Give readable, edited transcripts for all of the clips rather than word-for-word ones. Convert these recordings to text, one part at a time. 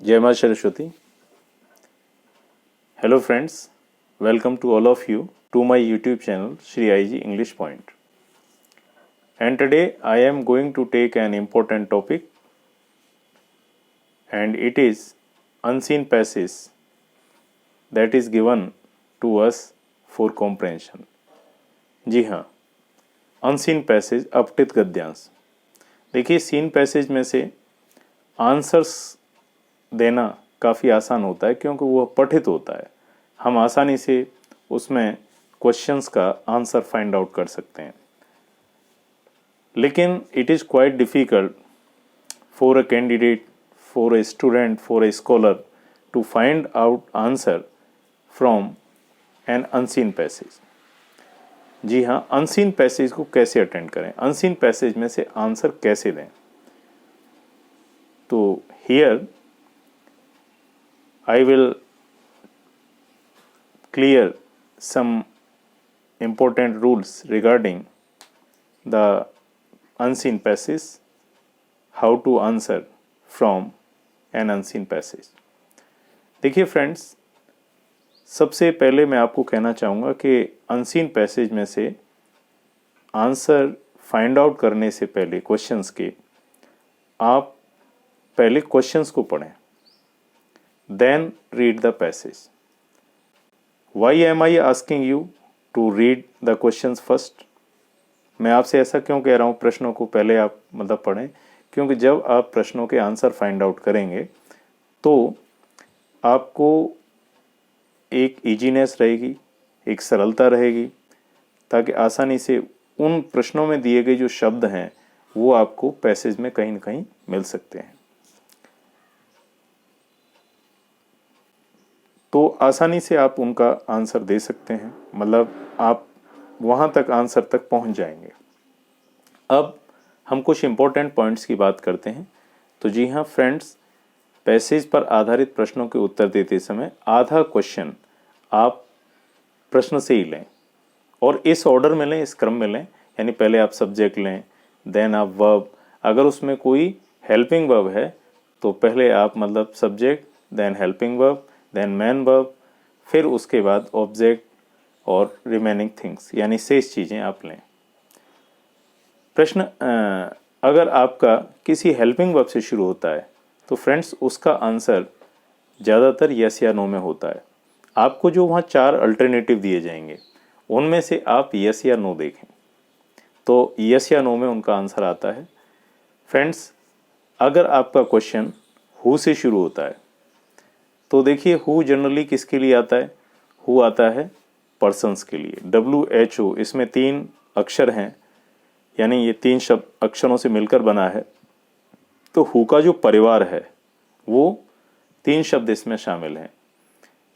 Jai Maa Saraswati. Hello friends, welcome to all of you to my YouTube channel Shri IG English Point. And today I am going to take an important topic, and it is unseen passage that is given to us for comprehension. जी हाँ, unseen passage अपठित गद्यांश. देखिए, scene passage में से answers देना काफ़ी आसान होता है क्योंकि वह पठित होता है. हम आसानी से उसमें क्वेश्चंस का आंसर फाइंड आउट कर सकते हैं. लेकिन it is quite difficult for a candidate, for a student, for a scholar to find out answer from an unseen passage. जी हाँ, अनसीन पैसेज को कैसे अटेंड करें, अनसीन पैसेज में से आंसर कैसे दें. तो here I will clear some important rules regarding the unseen passage, how to answer from an unseen passage. देखिए फ्रेंड्स, सबसे पहले मैं आपको कहना चाहूँगा कि अनसीन पैसेज में से आंसर फाइंड आउट करने से पहले क्वेश्चंस के, आप पहले क्वेश्चंस को पढ़ें, then read the passage. Why am I asking you to read the questions first? मैं आपसे ऐसा क्यों कह रहा हूँ प्रश्नों को पहले आप पढ़ें, क्योंकि जब आप प्रश्नों के आंसर फाइंड आउट करेंगे तो आपको एक ईजीनेस रहेगी, एक सरलता रहेगी, ताकि आसानी से उन प्रश्नों में दिए गए जो शब्द हैं वो आपको पैसेज में कहीं न कहीं मिल सकते हैं. तो आसानी से आप उनका आंसर दे सकते हैं, मतलब आप वहाँ तक आंसर तक पहुँच जाएंगे. अब हम कुछ इम्पोर्टेंट पॉइंट्स की बात करते हैं. तो जी हाँ फ्रेंड्स, पैसेज पर आधारित प्रश्नों के उत्तर देते समय आधा क्वेश्चन आप प्रश्न से ही लें और इस ऑर्डर में लें, इस क्रम में लें. यानी पहले आप सब्जेक्ट लें, देन आप वर्ब. अगर उसमें कोई हेल्पिंग वर्ब है तो पहले आप subject, then helping verb, then main verb, फिर उसके बाद ऑब्जेक्ट और रिमेनिंग थिंग्स, यानी शेष चीज़ें आप लें. प्रश्न अगर आपका किसी हेल्पिंग वर्ब से शुरू होता है तो फ्रेंड्स उसका आंसर ज़्यादातर यस या नो में होता है. आपको जो वहाँ 4 अल्टरनेटिव दिए जाएंगे उनमें से आप यस या नो देखें, तो यस या नो में उनका आंसर आता है. फ्रेंड्स, अगर आपका क्वेश्चन हु से शुरू होता है तो देखिए, हु जनरली किसके लिए आता है, हु आता है पर्सन्स के लिए. WHO, इसमें 3 अक्षर हैं, यानी ये 3 शब्द अक्षरों से मिलकर बना है. तो हु का जो परिवार है वो 3 शब्द इसमें शामिल हैं,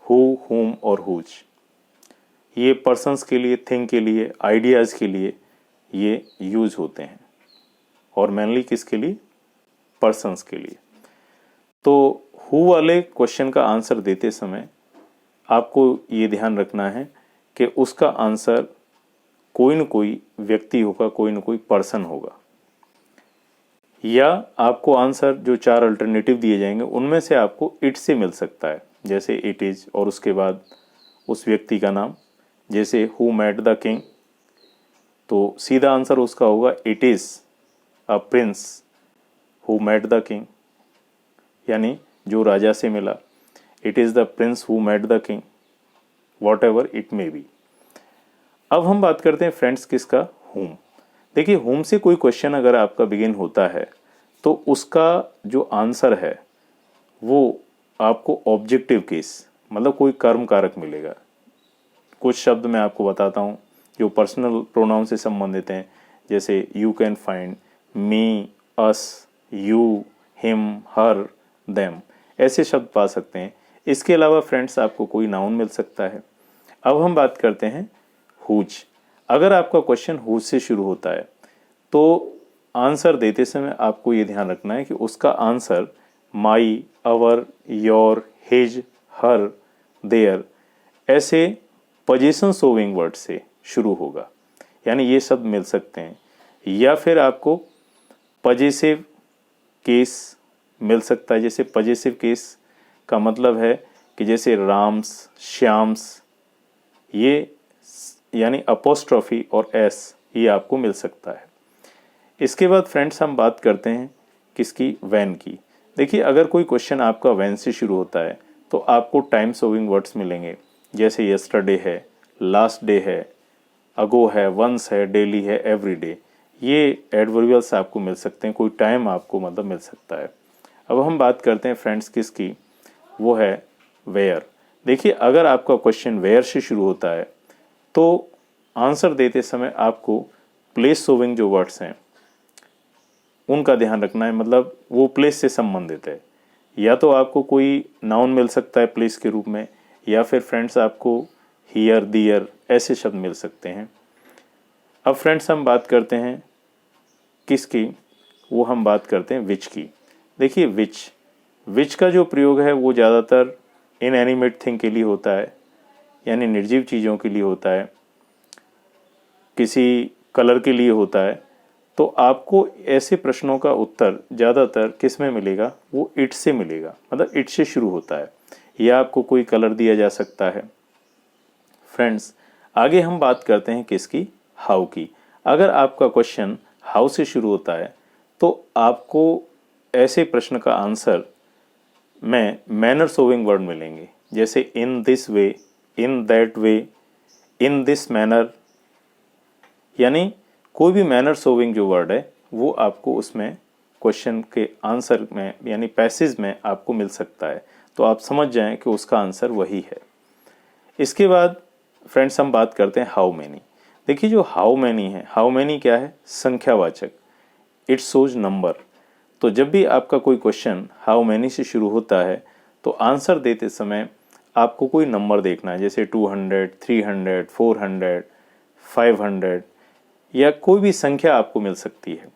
हु, हुम और हुज. ये पर्सन्स के लिए, थिंग के लिए, आइडियाज़ के लिए ये यूज होते हैं, और मेनली किसके लिए, पर्सन्स के लिए. तो हु वाले क्वेश्चन का आंसर देते समय आपको ये ध्यान रखना है कि उसका आंसर कोई न कोई व्यक्ति होगा, कोई न कोई पर्सन होगा. या आपको आंसर जो 4 अल्टरनेटिव दिए जाएंगे उनमें से आपको इट से मिल सकता है, जैसे इट इज़ और उसके बाद उस व्यक्ति का नाम. जैसे हु मेट द किंग, तो सीधा आंसर उसका होगा it is a prince who met the king, यानी जो राजा से मिला. It is the prince who met the king, whatever it may be. अब हम बात करते हैं फ्रेंड्स किसका, हुम. देखिए, हुम से कोई क्वेश्चन अगर आपका बिगिन होता है तो उसका जो आंसर है वो आपको ऑब्जेक्टिव केस, कोई कर्म कारक मिलेगा. कुछ शब्द मैं आपको बताता हूँ जो पर्सनल प्रोनाउन से संबंधित हैं, जैसे you can find, me, us, you, him, her, them, ऐसे शब्द पा सकते हैं. इसके अलावा फ्रेंड्स आपको कोई नाउन मिल सकता है. अब हम बात करते हैं हुज. अगर आपका क्वेश्चन हुज से शुरू होता है तो आंसर देते समय आपको ये ध्यान रखना है कि उसका answer my, our, your, his, her, their ऐसे पोजीशन शोविंग वर्ड से शुरू होगा, यानी ये शब्द मिल सकते हैं. या फिर आपको पजेसिव केस मिल सकता है। जैसे पजेसिव केस का मतलब है कि जैसे राम्स, श्याम्स, ये यानी अपोस्ट्रॉफी और एस ये आपको मिल सकता है। इसके बाद फ्रेंड्स हम बात करते हैं किसकी, वैन की। देखिए अगर कोई क्वेश्चन आपका वैन से शुरू होता है तो आपको टाइम सोविंग वर्ड्स मिलेंगे, जैसे यस्टरडे है, लास्ट डे है, अगो है, वंस है, डेली है, एवरीडे। ये एडवर्बियल्स आपको मिल सकते हैं, कोई टाइम आपको मतलब मिल सकता है। अब हम बात करते हैं फ्रेंड्स किसकी, वो है वेयर। देखिए अगर आपका क्वेश्चन वेयर से शुरू होता है तो आंसर देते समय आपको प्लेस सोविंग जो वर्ड्स हैं उनका ध्यान रखना है, मतलब वो प्लेस से संबंधित है। या तो आपको कोई नाउन मिल सकता है प्लेस के रूप में, या फिर फ्रेंड्स आपको हियर, दियर ऐसे शब्द मिल सकते हैं। अब फ्रेंड्स हम बात करते हैं किसकी, वो हम बात करते हैं विच की। देखिए विच का जो प्रयोग है वो ज़्यादातर इनएनिमेट थिंग के लिए होता है, यानी निर्जीव चीज़ों के लिए होता है, किसी कलर के लिए होता है। तो आपको ऐसे प्रश्नों का उत्तर ज़्यादातर किस में मिलेगा, वो इट से मिलेगा, मतलब इट से शुरू होता है, या आपको कोई कलर दिया जा सकता है। फ्रेंड्स आगे हम बात करते हैं किसकी, हाउ की। अगर आपका क्वेश्चन हाउ से शुरू होता है तो आपको ऐसे प्रश्न का आंसर में मैनर सोविंग वर्ड मिलेंगे, जैसे in this way, in that way, in this manner, यानी कोई भी मैनर सोविंग जो वर्ड है वो आपको उसमें क्वेश्चन के आंसर में यानी पैसेज में आपको मिल सकता है। तो आप समझ जाएं कि उसका आंसर वही है। इसके बाद फ्रेंड्स हम बात करते हैं हाउ मैनी। देखिए जो हाउ मैनी है, हाउ मैनी क्या है, संख्यावाचक, इट शोज नंबर। तो जब भी आपका कोई क्वेश्चन हाउ मैनी से शुरू होता है तो आंसर देते समय आपको कोई नंबर देखना है, जैसे 200, 300, 400, 500 या कोई भी संख्या आपको मिल सकती है।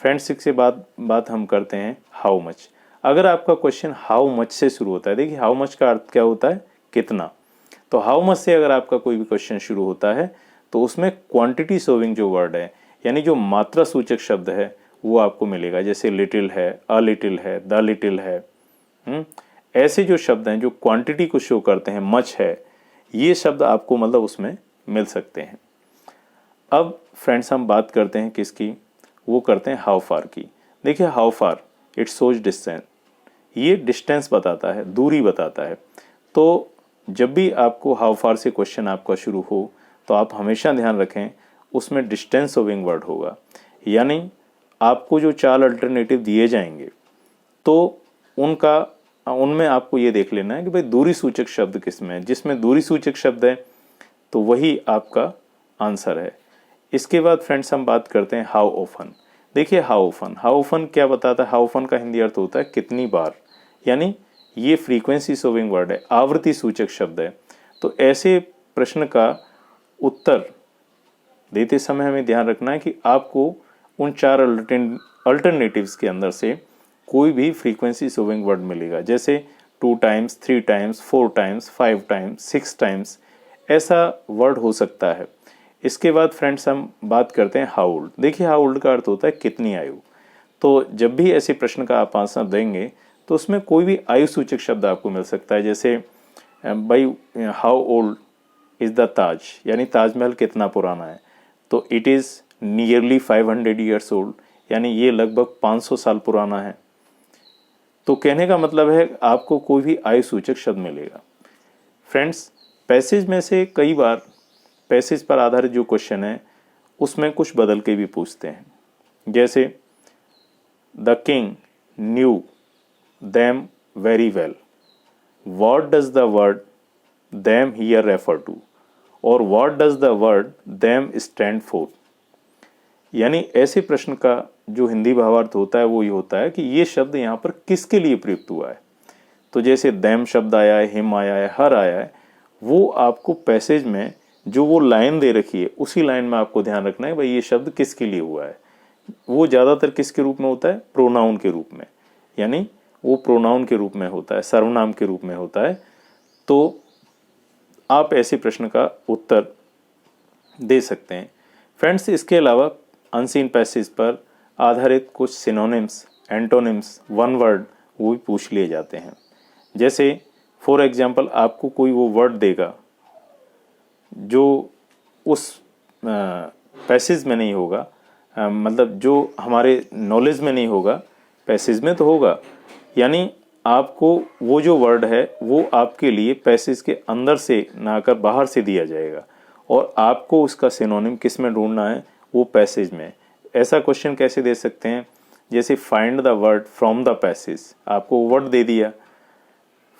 फ्रेंड्स इसके बाद बात हम करते हैं हाउ मच। अगर आपका क्वेश्चन हाउ मच से शुरू होता है, देखिए हाउ मच का अर्थ क्या होता है, कितना। तो हाउ मच से अगर आपका कोई भी क्वेश्चन शुरू होता है तो उसमें क्वांटिटी सोविंग जो वर्ड है, यानी जो मात्रा सूचक शब्द है वो आपको मिलेगा, जैसे लिटिल है, अ लिटिल है, द लिटिल है। ऐसे जो शब्द हैं जो क्वांटिटी को शो करते हैं, मच है, ये शब्द आपको मतलब उसमें मिल सकते हैं। अब फ्रेंड्स हम बात करते हैं किसकी, वो करते हैं हाउ फार की। देखिए how far it shows distance, ये डिस्टेंस बताता है, दूरी बताता है। तो जब भी आपको हाउ फार से क्वेश्चन आपका शुरू हो तो आप हमेशा ध्यान रखें उसमें डिस्टेंस सोविंग वर्ड होगा, यानी आपको जो 4 अल्टरनेटिव दिए जाएंगे तो उनमें आपको ये देख लेना है कि भाई दूरी सूचक शब्द किसमें है, जिसमें दूरी सूचक शब्द है तो वही आपका आंसर है। इसके बाद फ्रेंड्स हम बात करते हैं हाउ ऑफन। देखिए हाउ ऑफन क्या बताता है, हाउ ऑफन का हिंदी अर्थ होता है कितनी बार, यानी ये फ्रीक्वेंसी सोविंग वर्ड है, आवृत्ति सूचक शब्द है। तो ऐसे प्रश्न का उत्तर देते समय हमें ध्यान रखना है कि आपको उन 4 अल्टरनेटिव्स के अंदर से कोई भी फ्रीक्वेंसी सोविंग वर्ड मिलेगा, जैसे 2 times, 3 times, 4 times, 5 times, 6 times, ऐसा वर्ड हो सकता है। इसके बाद फ्रेंड्स हम बात करते हैं हाउ ओल्ड। देखिए हाउ ओल्ड का अर्थ होता है कितनी आयु। तो जब भी ऐसे प्रश्न का आप आंसर देंगे तो उसमें कोई भी आयु सूचक शब्द आपको मिल सकता है, जैसे भाई हाउ ओल्ड इज़ द ताज, यानी ताजमहल कितना पुराना है। तो it is nearly 500 years old, यानी ये लगभग 500 साल पुराना है। तो कहने का मतलब है आपको कोई भी आयु सूचक शब्द मिलेगा। फ्रेंड्स पैसेज में से कई बार पैसेज पर आधारित जो क्वेश्चन है उसमें कुछ बदल के भी पूछते हैं, जैसे the king knew them very well, what does the word them here refer to, और what does the word them stand for. यानी ऐसे प्रश्न का जो हिंदी भावार्थ होता है वो ये होता है कि ये शब्द यहाँ पर किसके लिए प्रयुक्त हुआ है। तो जैसे देम शब्द आया है, हिम आया है, हर आया है, वो आपको पैसेज में जो वो लाइन दे रखी है उसी लाइन में आपको ध्यान रखना है भाई ये शब्द किसके लिए हुआ है। वो ज़्यादातर किसके रूप में होता है, प्रोनाउन के रूप में, यानी वो प्रोनाउन के रूप में होता है, सर्वनाम के रूप में होता है। तो आप ऐसे प्रश्न का उत्तर दे सकते हैं। फ्रेंड्स इसके अलावा अनसीन पैसेज पर आधारित कुछ सिनोनिम्स, एंटोनिम्स, वन वर्ड वो भी पूछ लिए जाते हैं। जैसे फॉर एग्जांपल आपको कोई वो वर्ड देगा जो उस पैसेज में नहीं होगा, मतलब जो हमारे नॉलेज में नहीं होगा, पैसेज में तो होगा, यानी आपको वो जो वर्ड है वो आपके लिए पैसेज के अंदर से ना आकर बाहर से दिया जाएगा और आपको उसका सिनोनिम किस में ढूंढना है, वो पैसेज में। ऐसा क्वेश्चन कैसे दे सकते हैं, जैसे find the word from the passage, आपको वर्ड दे दिया,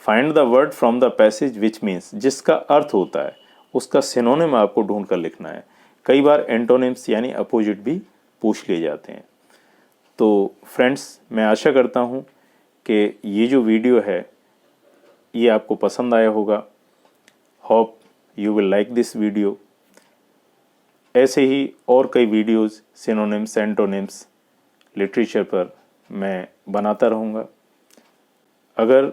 find the word from the passage which means, जिसका अर्थ होता है उसका सिनोनिम आपको ढूंढ कर लिखना है। कई बार एंटोनिम्स यानी अपोजिट भी पूछ लिए जाते हैं। तो फ्रेंड्स, मैं आशा करता हूँ कि ये जो वीडियो है ये आपको पसंद आया होगा। Hope you will like this video. ऐसे ही और कई वीडियोस सिनोनिम्स, एंटोनिम्स, लिटरेचर पर मैं बनाता रहूँगा। अगर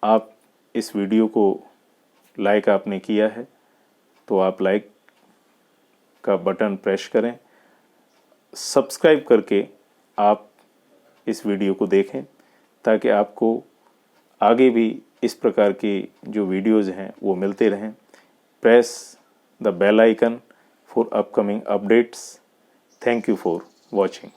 आप इस वीडियो को लाइक आपने किया है तो आप लाइक का बटन प्रेस करें, सब्सक्राइब करके आप इस वीडियो को देखें ताकि आपको आगे भी इस प्रकार की जो वीडियोज़ हैं वो मिलते रहें। Press the bell icon for upcoming updates. Thank you for watching.